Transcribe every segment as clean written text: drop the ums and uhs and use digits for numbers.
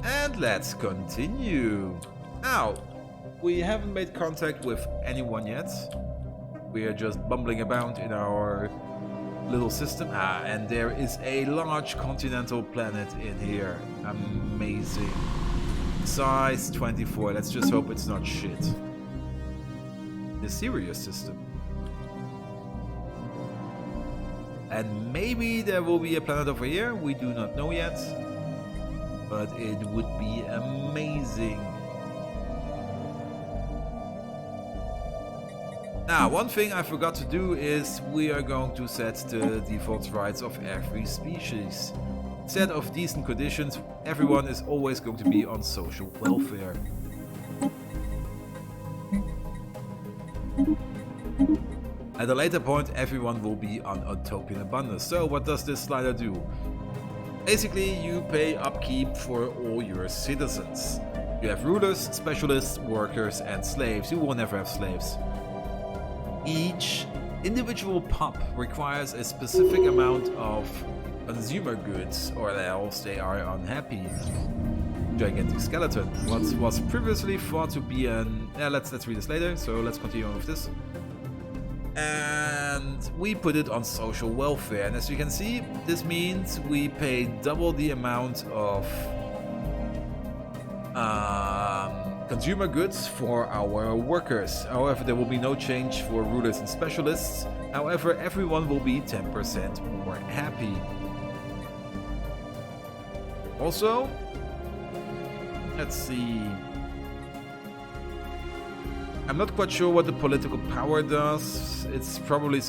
And let's continue. Now, we haven't made contact with anyone yet. We are just bumbling about in our little system. And there is a large continental planet in here. Amazing. Size 24. Let's just hope it's not shit. The Sirius system. And maybe there will be a planet over here. We do not know yet. But it would be amazing. Now, one thing I forgot to do is we are going to set the default rights of every species. Instead of decent conditions, everyone is always going to be on social welfare. At a later point, everyone will be on utopian abundance. So what does this slider do? Basically, you pay upkeep for all your citizens. You have rulers, specialists, workers, and slaves. You will never have slaves. Each individual pop requires a specific amount of consumer goods, or else they are unhappy. Gigantic skeleton. What was previously thought to be an... let's read this later, so let's continue on with this. And we put it on social welfare, and as you can see, this means we pay double the amount of consumer goods for our workers. However, there will be no change for rulers and specialists. However, everyone will be 10% more happy. Also, let's see. I'm not quite sure what the political power does. It's probably has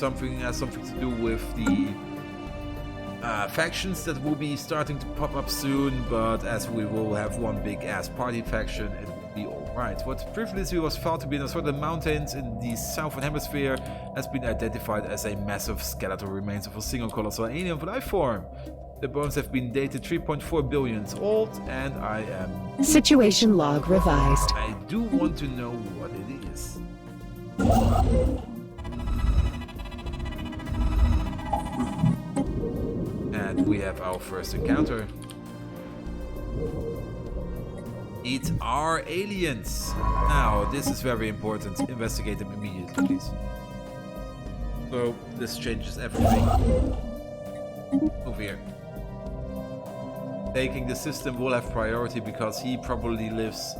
something to do with the factions that will be starting to pop up soon, but as we will have one big ass party faction, it will be alright. What previously was thought to be in the southern mountains in the southern hemisphere has been identified as a massive skeletal remains of a single colossal alien life form. The bones have been dated 3.4 billion old, and I am... Situation log revised. I do want to know what it is. And we have our first encounter. It are aliens. Now, this is very important. Investigate them immediately, please. So, this changes everything. Over here. Taking the system will have priority because he probably lives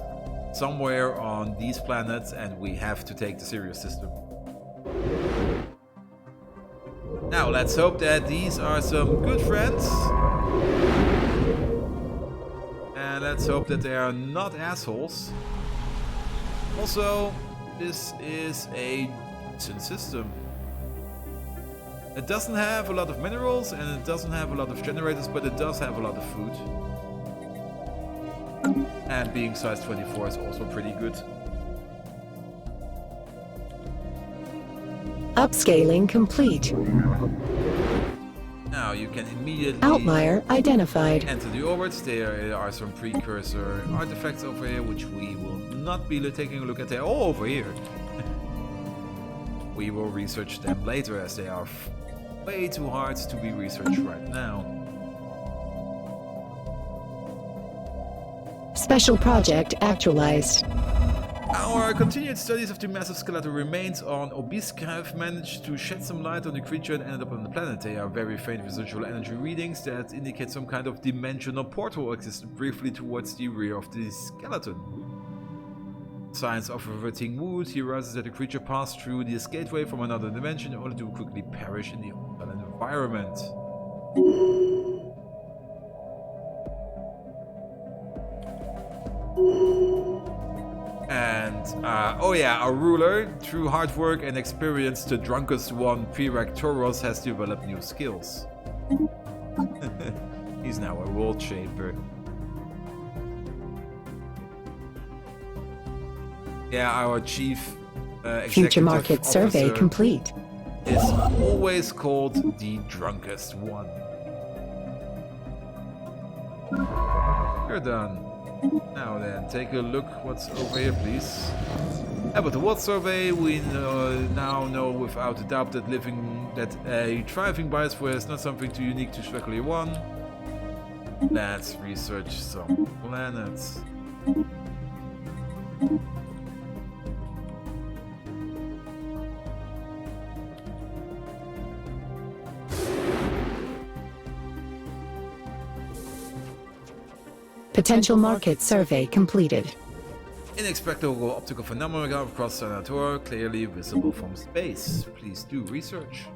somewhere on these planets and we have to take the Sirius system. Now let's hope that these are some good friends. And let's hope that they are not assholes. Also, this is a decent system. It doesn't have a lot of minerals and it doesn't have a lot of generators, but it does have a lot of food. And being size 24 is also pretty good. Upscaling complete. Now you can immediately Outlier identified. enter the orbits. There are some precursor artifacts over here, which we will not be taking a look at. They're all over here. We will research them later as they are way too hard to be researched right now. Special project actualized. Our continued studies of the massive skeletal remains on Obiska have managed to shed some light on the creature that ended up on the planet. They are very faint residual energy readings that indicate some kind of dimensional portal existed briefly towards the rear of the skeleton. Signs of reverting mood. He realizes that the creature passed through this gateway from another dimension only to quickly perish in the open environment. And, oh yeah, our ruler, through hard work and experience, the drunkest one, Pirak Toros, has developed new skills. He's now a world shaper. Yeah, our chief Future market officer survey complete. is always called the drunkest one. You're done. Now then, take a look what's over here, please. About the world survey, we now know without a doubt that a thriving biosphere is not something too unique to Speculator 1. Let's research some planets. Potential market survey completed. Inexplicable optical phenomena across the Natur, clearly visible from space. Please do research.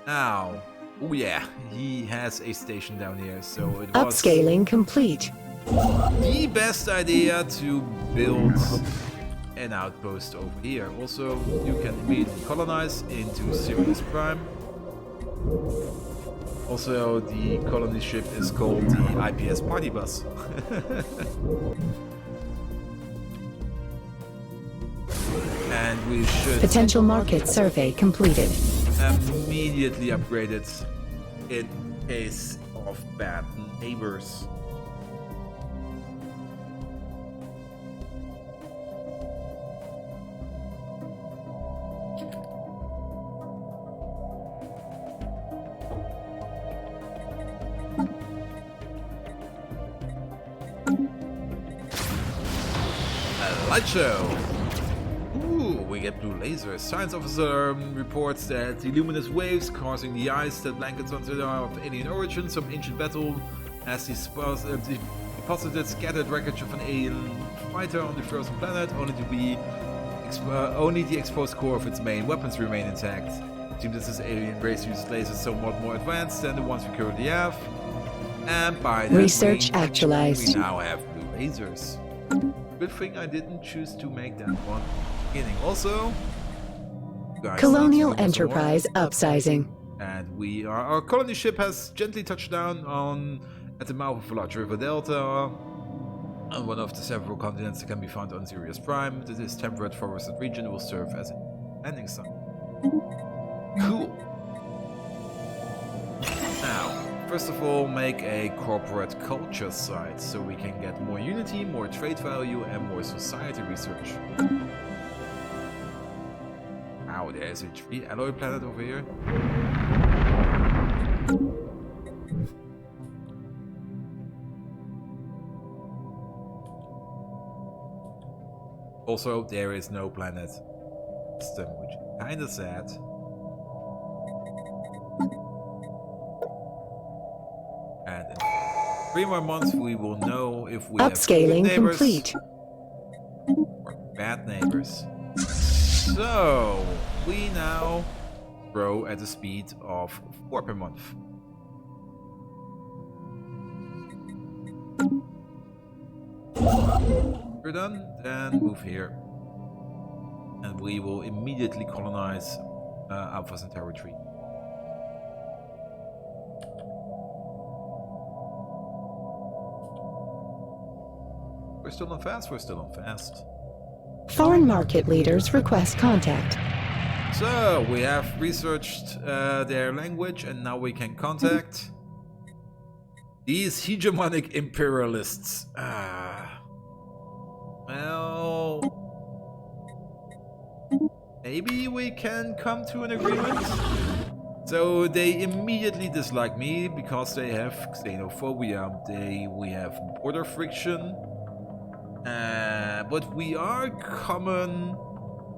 Now, oh yeah, he has a station down here, so it was Upscaling complete. the best idea to build an outpost over here. Also, you can immediately colonize into Sirius Prime. Also, the colony ship is called the IPS Party Bus. And we should Potential market survey completed. immediately upgrade it in case of bad neighbors. A light show. Ooh, we get blue lasers. Science officer reports that the luminous waves causing the ice that blankets onto the of alien origin. Some ancient battle has deposited scattered wreckage of an alien fighter on the frozen planet, only to be only the exposed core of its main weapons remain intact. It seems this alien race uses lasers somewhat more advanced than the ones we currently have. And by that Research means, actualized. we now have blue lasers. Good thing I didn't choose to make that one beginning. Also, you guys Colonial need to do some more. Enterprise upsizing. And our colony ship has gently touched down at the mouth of a large river delta on one of the several continents that can be found on Sirius Prime. This temperate forested region will serve as a landing site. Cool. Now, first of all, make a corporate culture site so we can get more unity, more trade value, and more society research. Wow, there's a tree alloy planet over here. Also, there is no planet system, which is kinda sad. And in 3 more months, we will know if we have good Upscaling neighbors complete. or bad neighbors. So, we now grow at a speed of 4 per month. We're done, then move here. And we will immediately colonize Alpha Centauri 3. We're still on fast, we're still on fast. Foreign market leaders request contact. So, we have researched their language and now we can contact these hegemonic imperialists. Well, maybe we can come to an agreement. So they immediately dislike me because they have xenophobia. We have border friction. But we are common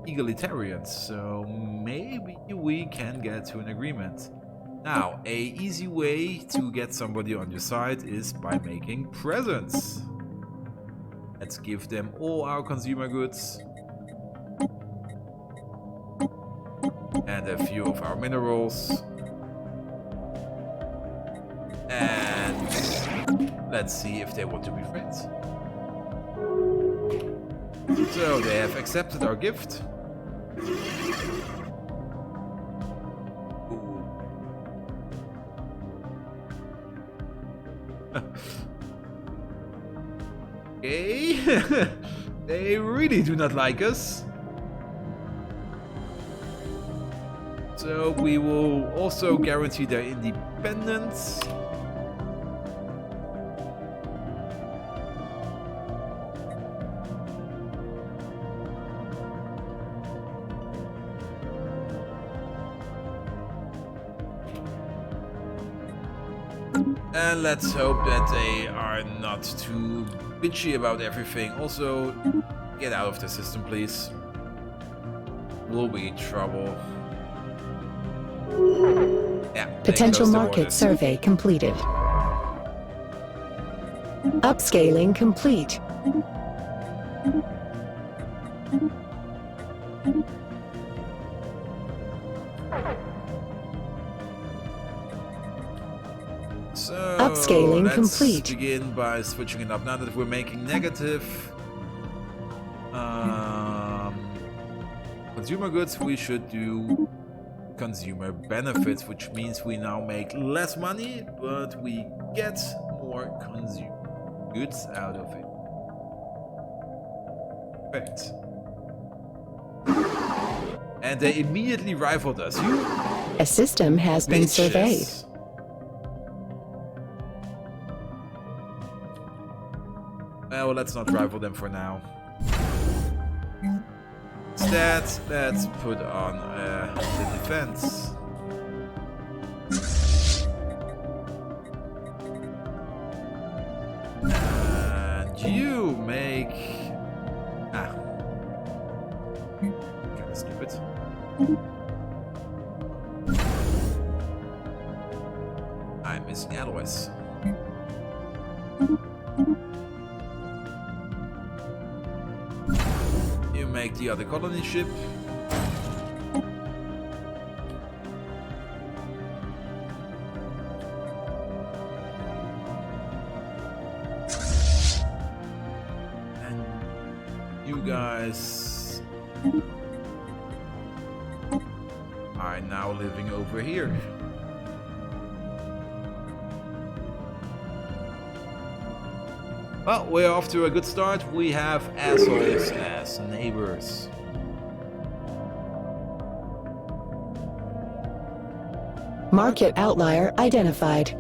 egalitarians, so maybe we can get to an agreement. Now, a easy way to get somebody on your side is by making presents. Let's give them all our consumer goods and a few of our minerals. And let's see if they want to be friends. So they have accepted our gift. Okay. They really do not like us. So we will also guarantee their independence. And let's hope that they are not too bitchy about everything. Also, get out of the system, please. Will be trouble. Yeah. Potential market survey completed. Upscaling complete. So Upscaling let's complete. begin by switching it up. Now that we're making negative consumer goods, we should do consumer benefits, which means we now make less money, but we get more consumer goods out of it. Perfect. And they immediately rivaled us. You A system has been surveyed. bitches. Well, let's not rival them for now. Instead, let's put on the defense. And you make... Kinda stupid. I'm missing alloys. You make the other colony ship. And you guys are now living over here. Well, we're off to a good start. We have assholes as neighbors. Market outlier identified.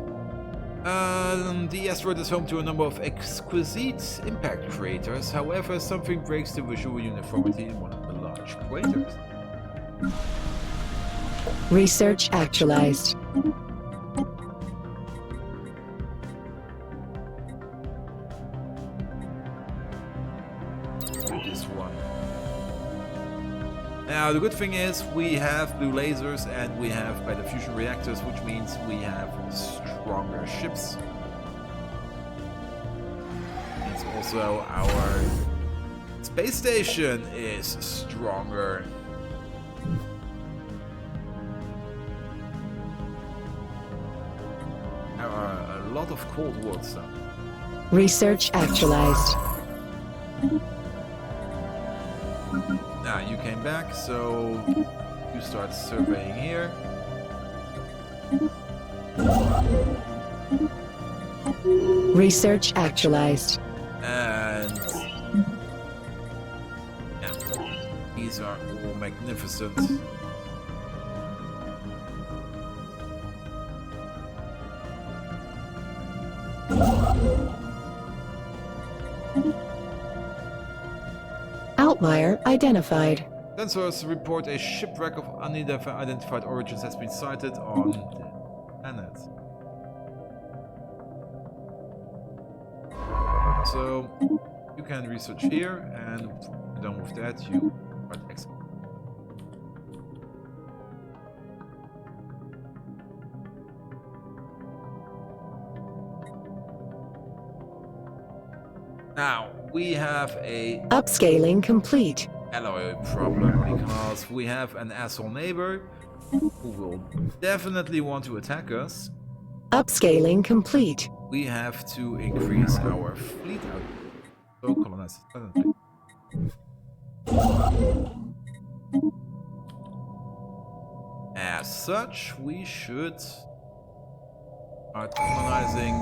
The asteroid is home to a number of exquisite impact craters. However, something breaks the visual uniformity in one of the large craters. Research actualized. This one. Now, the good thing is we have blue lasers and we have better fusion reactors, which means we have stronger ships. It's also our space station is stronger. There are a lot of Cold War stuff. Research actualized. Now you came back, so you start surveying here. Research actualized. And yeah, these are all magnificent. Outlier identified. Sensors report a shipwreck of unidentified origins has been sighted on the planet. So you can research here, and when you're done with that, you start exit. Now we have a Upscaling complete. alloy problem because we have an asshole neighbor who will definitely want to attack us. Upscaling complete. We have to increase our fleet output. So colonize silently. As such, we should start colonizing.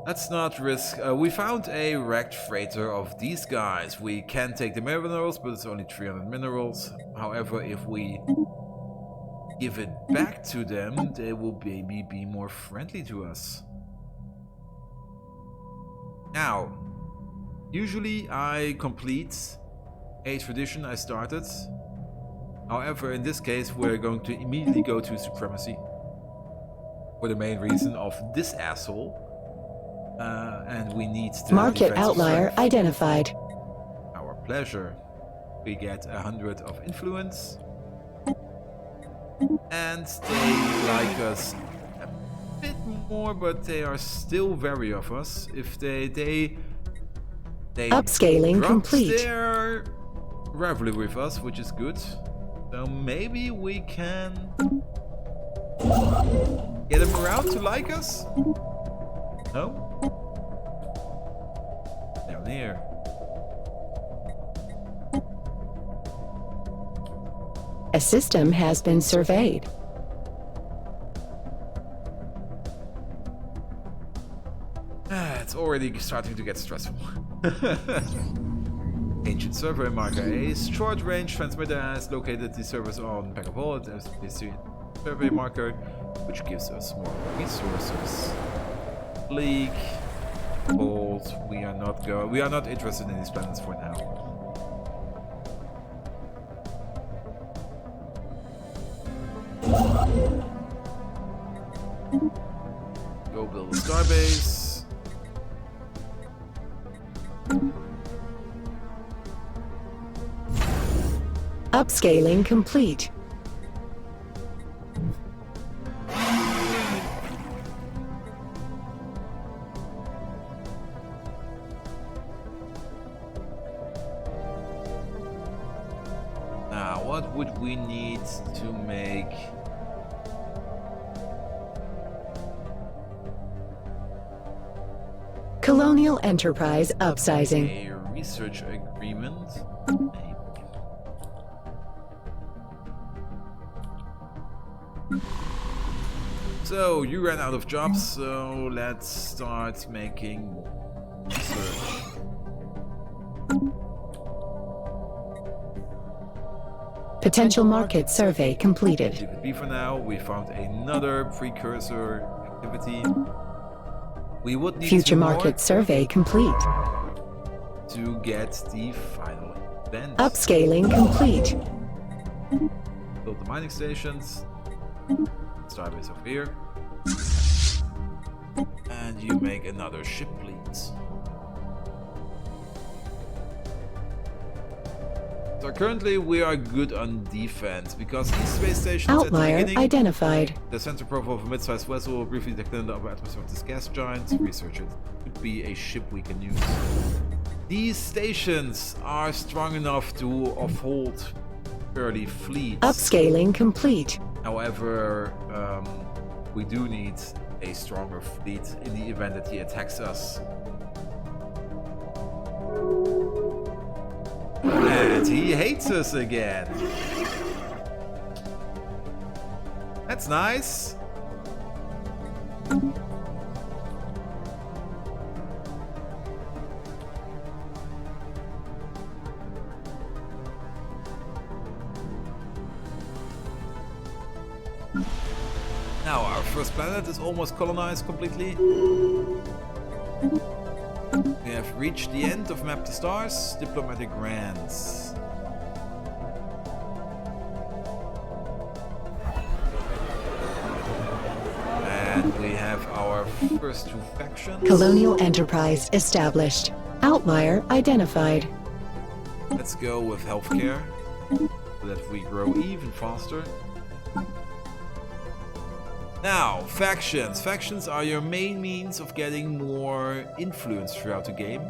Let's not risk. We found a wrecked freighter of these guys. We can take the minerals, but it's only 300 minerals. However, if we give it back to them, they will maybe be more friendly to us. Now, usually I complete a tradition I started However, in this case, we're going to immediately go to supremacy for the main reason of this asshole. And we need the Market defensive outlier strength. identified. Our pleasure. We get 100 of influence. And they like us a bit more, but they are still wary of us. If they Upscaling dropped complete. their rivalry with us, which is good. So maybe we can get them around to like us? No? Down here. A system has been surveyed. It's already starting to get stressful. Ancient survey marker. A short-range transmitter has located the servers on Pack of Hold as a survey marker, which gives us more resources. Leak, Hold. We are not interested in these planets for now. Go build a starbase. Upscaling complete. Now, what would we need to make Colonial Enterprise upsizing. a research agreement? So, you ran out of jobs, so let's start making research. Potential market survey completed. Leave it be for now. We found another precursor activity. We would need Future two more market survey complete. to get the final event. Upscaling complete. Build the mining stations. Starbase over here. And you make another ship fleet. So currently we are good on defense because these space stations at the Outlier beginning, identified. the center profile of a mid-sized vessel will briefly detect in the upper atmosphere of this gas giant. Research it. Could be a ship we can use. These stations are strong enough to uphold early fleets. Upscaling complete. However, we do need a stronger fleet in the event that he attacks us. And he hates us again. That's nice. Now our first planet is almost colonized completely. We have reached the end of Map the Stars, diplomatic grants. And we have our first two factions. Colonial Enterprise established. Outlier identified. Let's go with healthcare, so that we grow even faster. Now, factions. Factions are your main means of getting more influence throughout the game.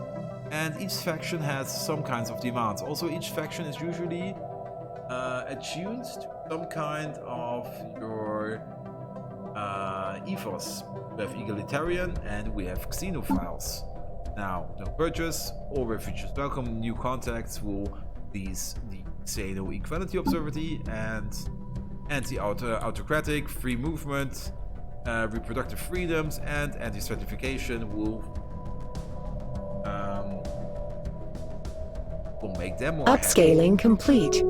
And each faction has some kinds of demands. Also, each faction is usually attuned to some kind of your ethos. We have egalitarian and we have xenophiles. Now, no purchase or refugees welcome. New contacts will please the Xeno Equality Observatory and anti-autocratic, free movement, reproductive freedoms, and anti-stratification will make them more Upscaling complete.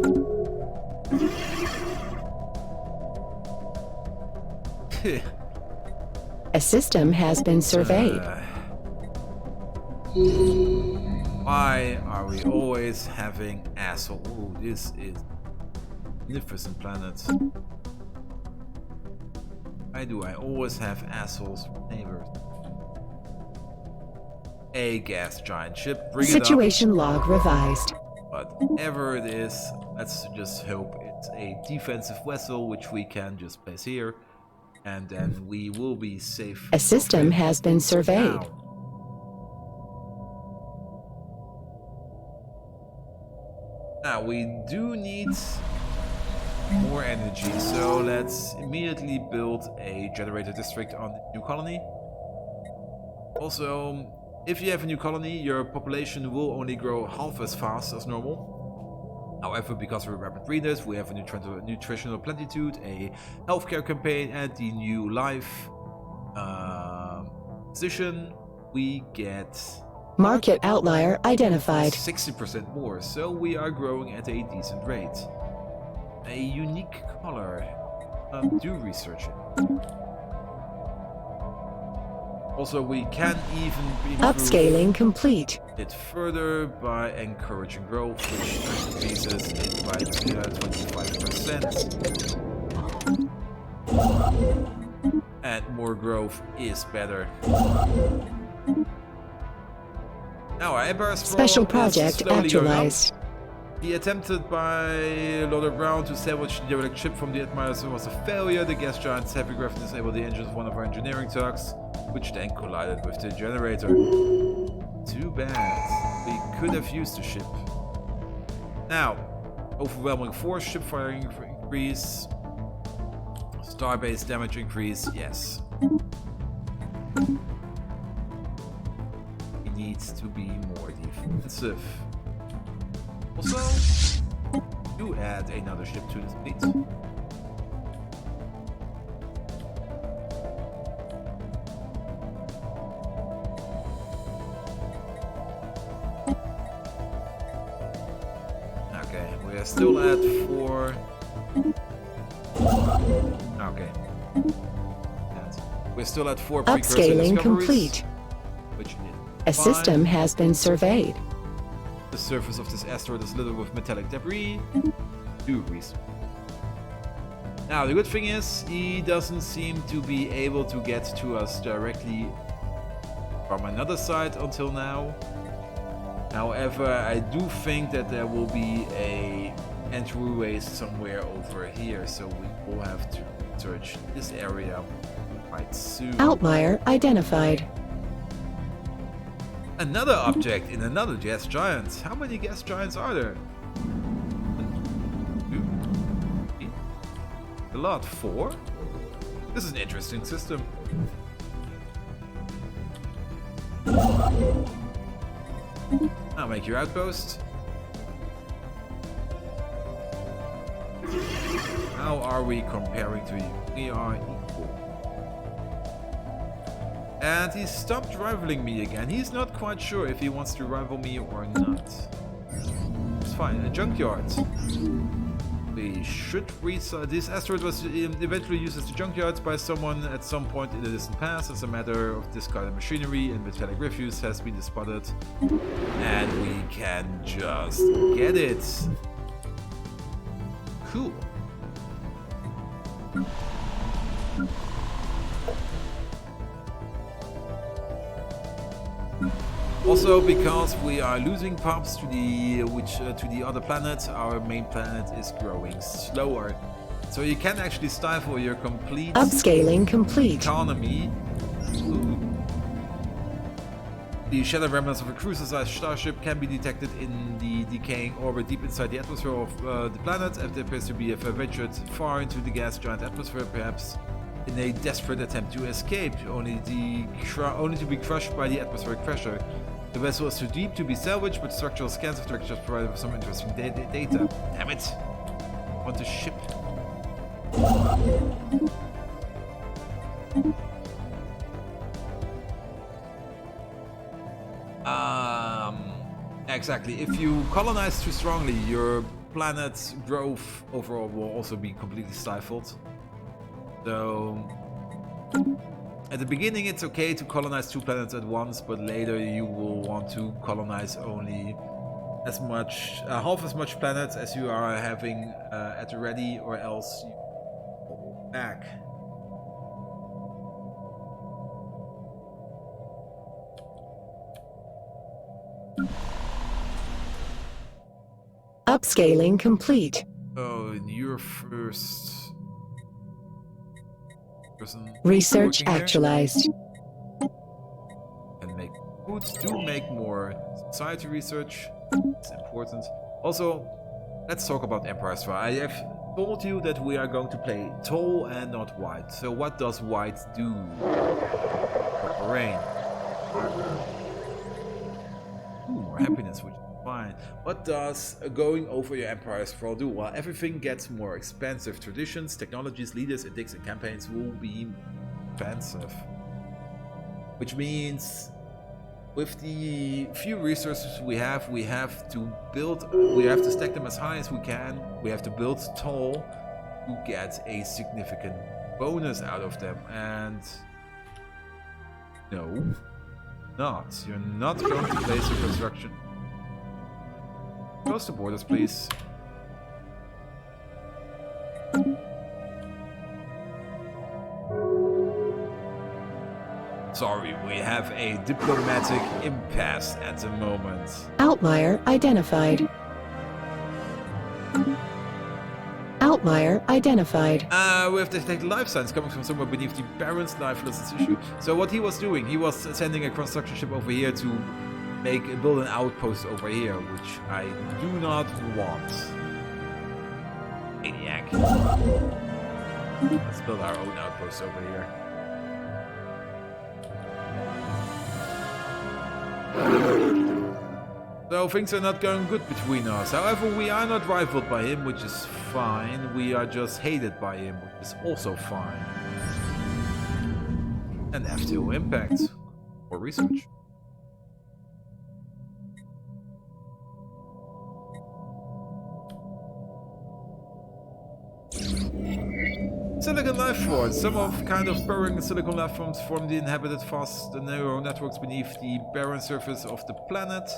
happy. A system has been surveyed. Why are we always having asshole? Ooh, this is magnificent planet. Why do I always have assholes neighbors? A gas giant ship. Bring Situation it up. log revised. Whatever it is, let's just hope it's a defensive vessel, which we can just place here. And then we will be safe. A system has been surveyed. Now we do need more energy, so let's immediately build a generator district on the new colony. Also, if you have a new colony, your population will only grow half as fast as normal. However, because we're rapid breeders, we have a nutritional plenitude, a healthcare campaign, and the new life position, we get Market outlier identified. 60% more, so we are growing at a decent rate. A unique color. Do research it. Also, we can even improve Upscaling complete. it further by encouraging growth, which increases it by 25%. And more growth is better. Now our Empire Special project actualized. The attempted by Lord Brown to salvage the derelict ship from the Admirals was a failure. The gas giant's heavy gravity disabled the engines of one of our engineering tugs, which then collided with the generator. Too bad. We could have used the ship. Now, overwhelming force, ship firing increase, starbase damage increase, yes. It needs to be more defensive. Also, do add another ship to this fleet. Okay, we are still at 4. Okay. We're still at 4 precursor Upscaling discoveries, complete. which is A fine. system has been surveyed. The surface of this asteroid is littered with metallic debris. Do research. Now, the good thing is, he doesn't seem to be able to get to us directly from another side until now. However, I do think that there will be a entryways somewhere over here, so we will have to search this area quite soon. Outlier identified. Another object in another gas giant. How many gas giants are there? 1, 2, 3. A lot. 4? This is an interesting system. Now make your outpost. How are we comparing to you? We are equal. And he stopped rivaling me again. He's not quite sure if he wants to rival me or not. It's fine. A junkyard. We should restart. This asteroid was eventually used as a junkyard by someone at some point in the distant past. As a matter of discarded machinery and metallic refuse has been spotted. And we can just get it. Cool. Also, because we are losing pups to the other planets, our main planet is growing slower. So you can actually stifle your complete Upscaling complete. economy. Ooh. The shadow remnants of a cruiser-sized starship can be detected in the decaying orbit deep inside the atmosphere of the planet. It appears to have ventured far into the gas giant atmosphere, perhaps in a desperate attempt to escape, only to be crushed by the atmospheric pressure. The vessel is too deep to be salvaged, but structural scans of the wreckage have provided some interesting data. Damn it! I want to ship. Exactly. If you colonize too strongly, your planet's growth overall will also be completely stifled. So, at the beginning it's okay to colonize 2 planets at once, but later you will want to colonize only as much, half as much planets as you are having at the ready, or else you fall back. Upscaling complete. Oh, and you're first person. Research working here. actualized. And make food. Do make more society research. It's important. Also, let's talk about Empire Strike. I have told you that we are going to play tall and not white. So what does white do? Rain. Ooh, more happiness, which is fine. What does going over your Empire Sprawl do? Well, everything gets more expensive. Traditions, technologies, leaders, edicts, and campaigns will be expensive. Which means with the few resources we have to build, we have to stack them as high as we can. We have to build tall to get a significant bonus out of them. And no, not. You're not going to place your construction. Close the borders, please. Sorry, we have a diplomatic impasse at the moment. Outlier identified. Outlier identified. We have detected life signs coming from somewhere beneath the Baron's lifeless issue. So what he was doing, he was sending a construction ship over here to build an outpost over here, which I do not want. Maniac. Let's build our own outpost over here. So things are not going good between us. However, we are not rivaled by him, which is fine. We are just hated by him, which is also fine. And F2 impact or research. Silicon life forms. Some of kind of burrowing silicon life forms form the inhabited vast neural networks beneath the barren surface of the planet.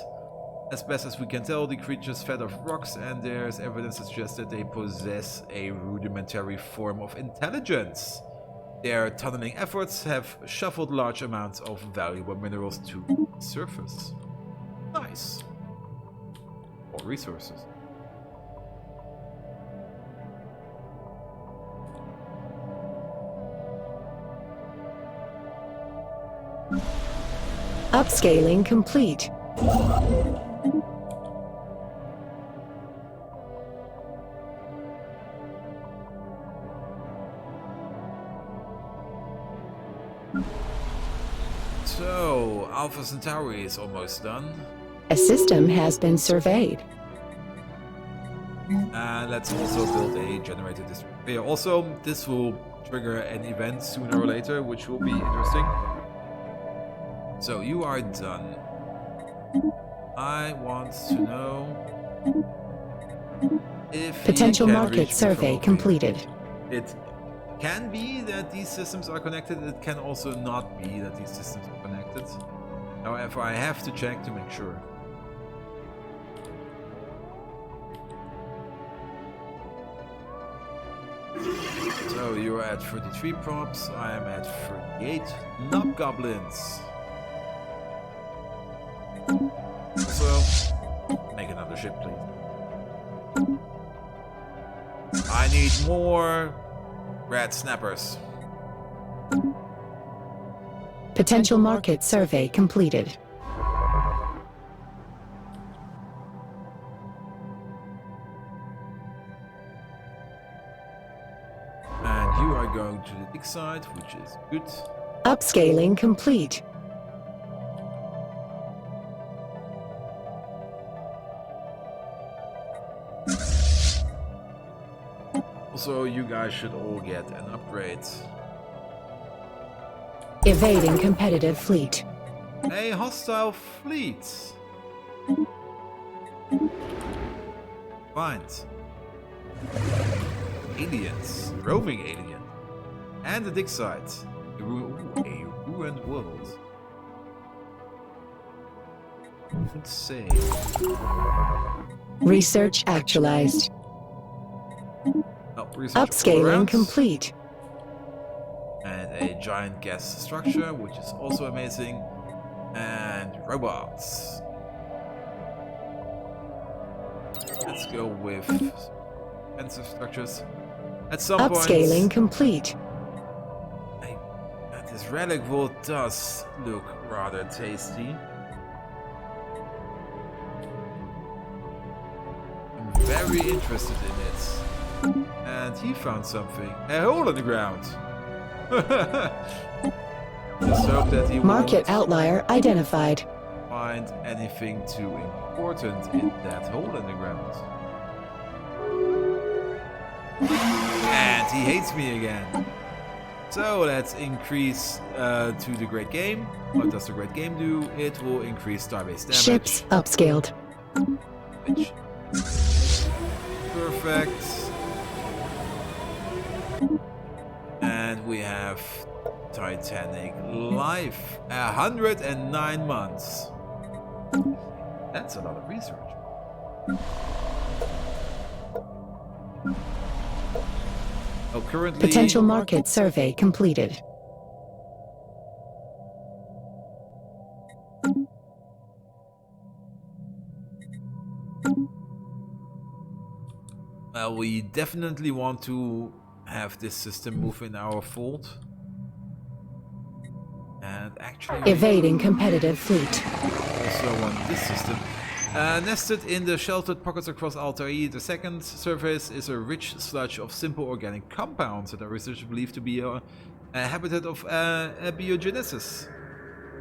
As best as we can tell, the creatures fed off rocks, and there's evidence that suggests that they possess a rudimentary form of intelligence. Their tunneling efforts have shuffled large amounts of valuable minerals to the surface. Nice. Or resources. Upscaling complete. So, Alpha Centauri is almost done. A system has been surveyed. And let's also build a generator district here. Also, this will trigger an event sooner or later, which will be interesting. So, you are done. I want to know if Potential he can market reach me survey from completed. It can be that these systems are connected. It can also not be that these systems are connected. However, I have to check to make sure. So you're at 33 props. I am at 38. Knob goblins. So, make another ship, please. I need more rat snappers. Potential market survey completed. And you are going to the dig side, which is good. Upscaling complete. Also, you guys should all get an upgrade. Evading competitive fleet. A hostile fleet. Find. Aliens. Roaming alien. And the dig site. A ruined world. Let's see. Research actualized. Oh, research all Upscaling around. complete. And a giant gas structure, which is also amazing. And robots. Let's go with defensive structures. At some Upscaling point, complete. this relic vault does look rather tasty. I'm very interested in it. And he found something. A hole in the ground. Just hope that he Market won't outlier identified. find anything too important in that hole in the ground. And he hates me again. So let's increase to the Great Game. What does the Great Game do? It will increase starbase damage. Ships upscaled. Which perfect. And we have Titanic life. 109 months. That's a lot of research. Oh, currently Potential market survey completed. we definitely want to have this system move in our fold. And actually Evading competitive fleet. also want this system. Nested in the sheltered pockets across Altair, the second surface is a rich sludge of simple organic compounds that our researchers believe to be a habitat of abiogenesis.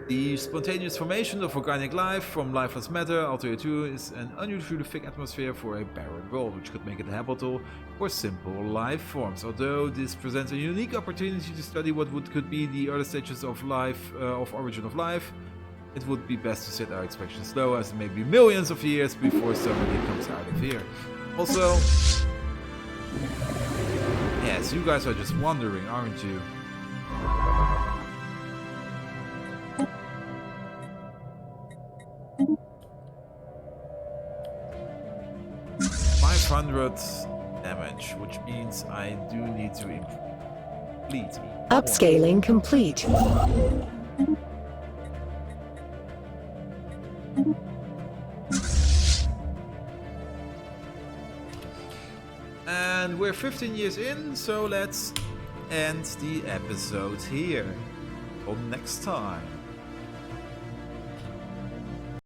The spontaneous formation of organic life from lifeless matter, Altair 2, is an unusually thick atmosphere for a barren world, which could make it habitable for simple life forms. Although this presents a unique opportunity to study what could be the early stages of life, of origin of life, it would be best to set our expectations low, as it may be millions of years before somebody comes out of here. Also, yes, you guys are just wondering, aren't you? Damage, which means I do need to complete. Upscaling complete. And we're 15 years in, so let's end the episode here. Until next time.